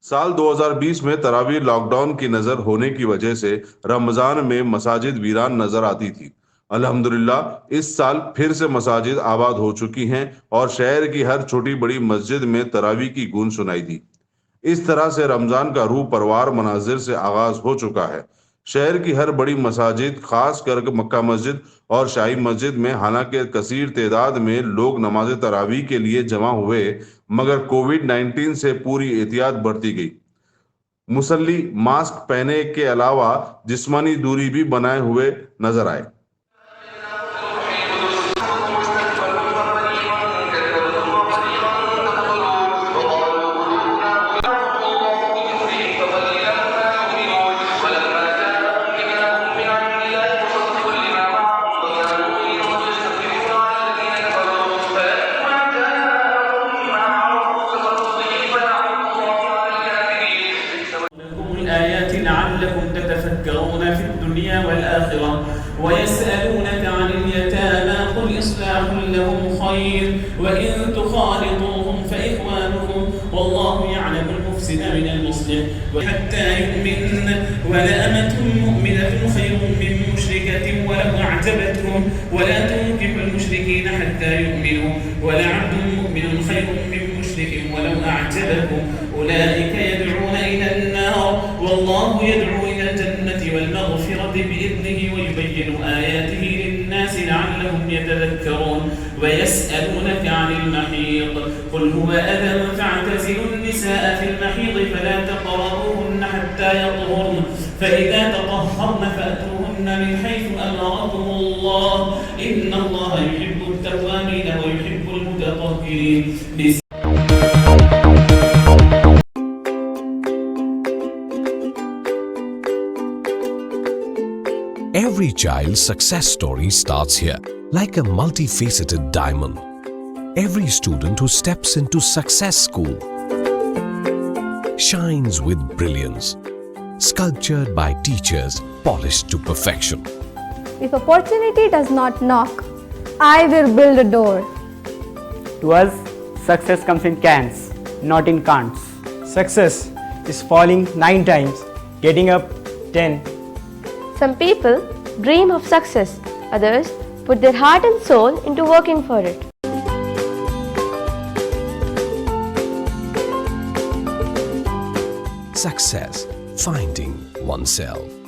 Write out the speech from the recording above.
साल 2020 में तरावी लॉकडाउन की नजर होने की वजह से रमजान में मसाजिद वीरान नजर आती थी। अल्हम्दुलिल्लाह इस साल फिर से मसाजिद आबाद हो चुकी हैं और शहर की हर छोटी बड़ी मस्जिद में तरावी की गूंज सुनाई दी। इस तरह से रमजान का रूह परवार मनाजिर से आगाज हो चुका है। शहर की हर बड़ी मसाजिद, खास कर मक्का मस्जिद और शाही मस्जिद में हालांकि कसीर तादाद में लोग नमाज तरावी के लिए जमा हुए, मगर कोविड-19 से पूरी एहतियात बरती गई। मुसल्ली मास्क पहने के अलावा जिस्मानी दूरी भी बनाए हुए नजर आए। الآيات لعلكم تتفكرون في الدنيا والآخرة ويسألونك عن اليتامى قل إصلاح لهم خير وإن تخالطوهم فإخوانكم والله يعلم المفسد من المصلح حتى يؤمن ولأمة مؤمنة خير من مشركة ولو أعجبتكم ولا تنكحوا المشركين حتى يؤمنوا ولعبد مؤمن خير من مشرك ولو أعجبكم أولئك يدعون إلى النار والله يدعو إلى الجنة والمغفرة بإذنه ويبين آياته للناس لعلهم يتذكرون ويسألونك عن المحيض قل هو أذى فاعتزلوا النساء في المحيض فلا تقربوهن حتى يطهرن فإذا تطهرن فأتوهن من حيث أمركم الله إن الله يحب التوابين ويحب المتطهرين. Every child's success story starts here, like a multifaceted diamond. Every student who steps into Success School shines with brilliance, sculptured by teachers polished to perfection. If opportunity does not knock, I will build a door. To us, success comes in cans, not in can'ts. Success is falling 9 times, getting up 10. Some people dream of success, others put their heart and soul into working for it. Success, finding oneself.